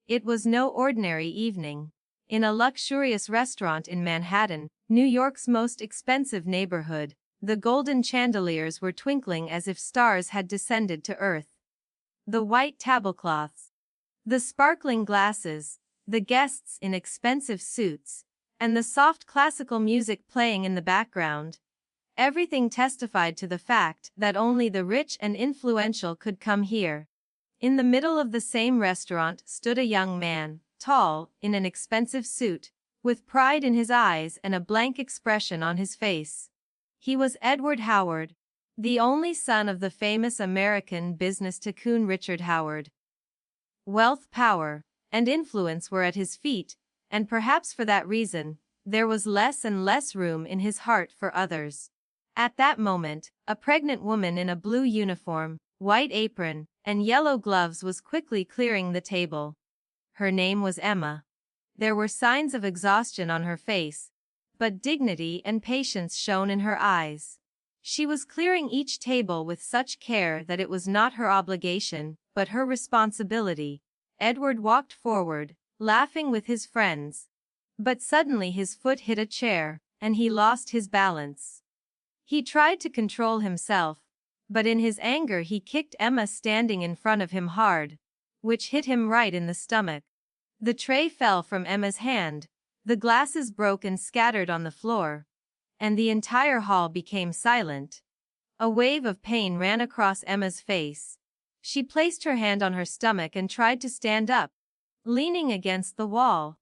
It was no ordinary evening. In a luxurious restaurant in Manhattan, New York's most expensive neighborhood, the golden chandeliers were twinkling as if stars had descended to earth. The white tablecloths, the sparkling glasses, the guests in expensive suits, and the soft classical music playing in the background. Everything testified to the fact that only the rich and influential could come here. In the middle of the same restaurant stood a young man, tall, in an expensive suit, with pride in his eyes and a blank expression on his face. He was Edward Howard, the only son of the famous American business tycoon Richard Howard. Wealth, power, and influence were at his feet, and perhaps for that reason, there was less and less room in his heart for others. At that moment, a pregnant woman in a blue uniform, white apron, and yellow gloves was quickly clearing the table. Her name was Emma. There were signs of exhaustion on her face, but dignity and patience shone in her eyes. She was clearing each table with such care that it was not her obligation, but her responsibility. Edward walked forward, laughing with his friends. But suddenly his foot hit a chair, and he lost his balance. He tried to control himself, but in his anger he kicked Emma standing in front of him hard, which hit him right in the stomach. The tray fell from Emma's hand, the glasses broke and scattered on the floor, and the entire hall became silent. A wave of pain ran across Emma's face. She placed her hand on her stomach and tried to stand up, leaning against the wall.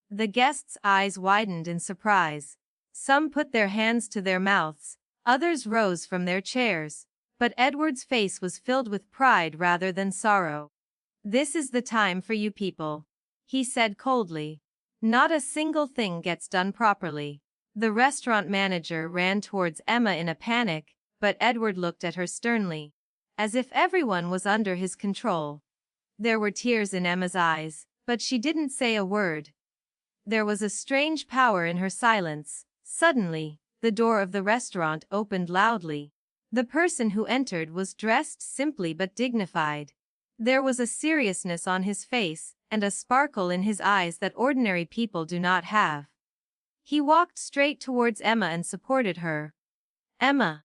The guests' eyes widened in surprise. Some put their hands to their mouths, others rose from their chairs, but Edward's face was filled with pride rather than sorrow. "This is the time for you people," he said coldly. "Not a single thing gets done properly." The restaurant manager ran towards Emma in a panic, but Edward looked at her sternly, as if everyone was under his control. There were tears in Emma's eyes, but she didn't say a word. There was a strange power in her silence. Suddenly, the door of the restaurant opened loudly. The person who entered was dressed simply but dignified. There was a seriousness on his face, and a sparkle in his eyes that ordinary people do not have. He walked straight towards Emma and supported her. "Emma,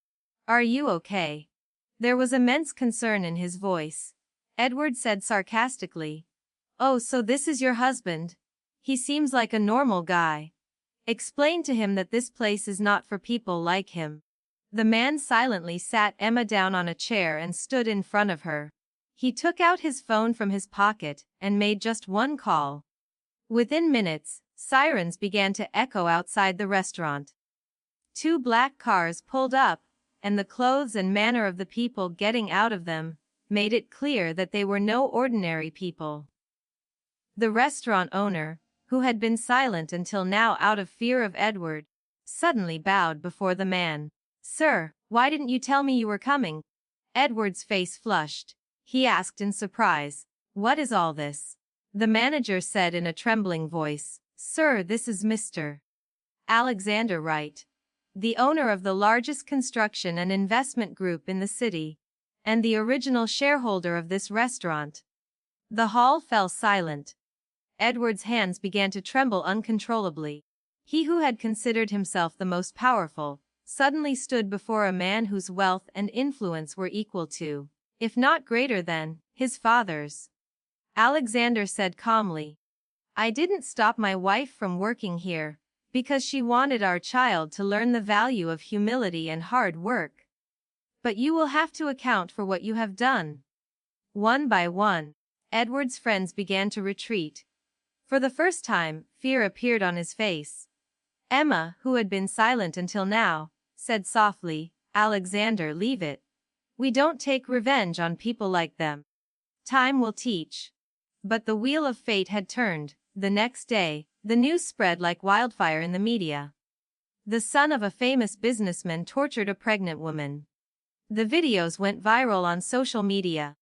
are you okay?" There was immense concern in his voice. Edward said sarcastically, "Oh, so this is your husband? He seems like a normal guy. Explain to him that this place is not for people like him." The man silently sat Emma down on a chair and stood in front of her. He took out his phone from his pocket and made just one call. Within minutes, sirens began to echo outside the restaurant. 2 black cars pulled up, and the clothes and manner of the people getting out of them made it clear that they were no ordinary people. The restaurant owner, who had been silent until now out of fear of Edward, suddenly bowed before the man. "Sir, why didn't you tell me you were coming?" Edward's face flushed. He asked in surprise, "What is all this?" The manager said in a trembling voice, "Sir, this is Mr. Alexander Wright, the owner of the largest construction and investment group in the city, and the original shareholder of this restaurant." The hall fell silent. Edward's hands began to tremble uncontrollably. He who had considered himself the most powerful, suddenly stood before a man whose wealth and influence were equal to, if not greater than, his father's. Alexander said calmly, "I didn't stop my wife from working here, because she wanted our child to learn the value of humility and hard work. But you will have to account for what you have done." One by one, Edward's friends began to retreat. For the first time, fear appeared on his face. Emma, who had been silent until now, said softly, "Alexander, leave it. We don't take revenge on people like them. Time will teach." But the wheel of fate had turned. The next day, the news spread like wildfire in the media. The son of a famous businessman tortured a pregnant woman. The videos went viral on social media.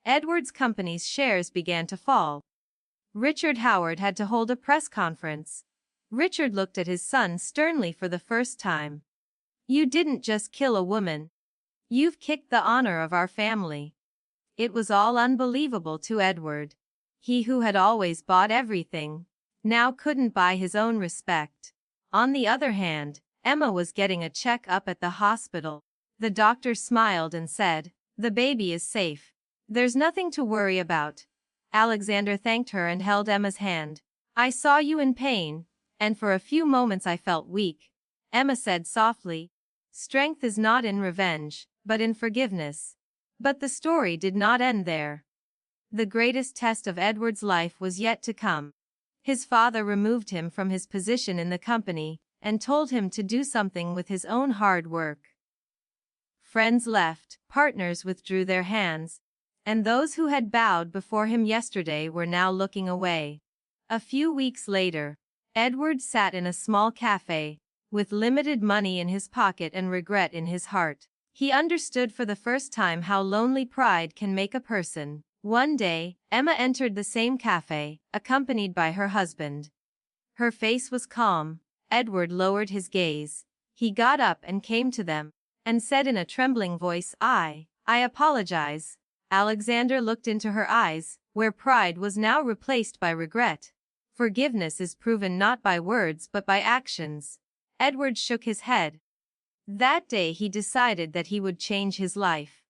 Edward's company's shares began to fall. Richard Howard had to hold a press conference. Richard looked at his son sternly for the first time. "You didn't just kill a woman. You've kicked the honor of our family." It was all unbelievable to Edward. He who had always bought everything, now couldn't buy his own respect. On the other hand, Emma was getting a check-up at the hospital. The doctor smiled and said, "The baby is safe. There's nothing to worry about." Alexander thanked her and held Emma's hand. "I saw you in pain, and for a few moments I felt weak," Emma said softly. "Strength is not in revenge, but in forgiveness." But the story did not end there. The greatest test of Edward's life was yet to come. His father removed him from his position in the company and told him to do something with his own hard work. Friends left, partners withdrew their hands, and those who had bowed before him yesterday were now looking away. A few weeks later, Edward sat in a small cafe, with limited money in his pocket and regret in his heart. He understood for the first time how lonely pride can make a person. One day, Emma entered the same cafe, accompanied by her husband. Her face was calm. Edward lowered his gaze. He got up and came to them, and said in a trembling voice, I apologize." Alexander looked into her eyes, where pride was now replaced by regret. Forgiveness is proven not by words but by actions. Edward shook his head. That day he decided that he would change his life.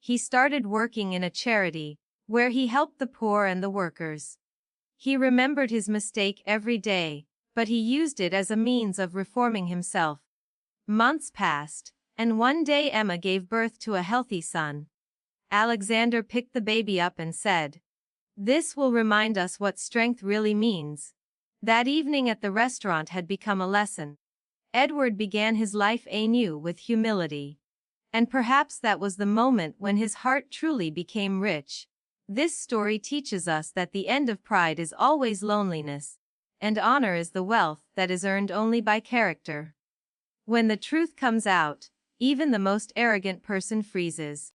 He started working in a charity, where he helped the poor and the workers. He remembered his mistake every day, but he used it as a means of reforming himself. Months passed, and one day Emma gave birth to a healthy son. Alexander picked the baby up and said, "This will remind us what strength really means." That evening at the restaurant had become a lesson. Edward began his life anew with humility. And perhaps that was the moment when his heart truly became rich. This story teaches us that the end of pride is always loneliness, and honor is the wealth that is earned only by character. When the truth comes out, even the most arrogant person freezes.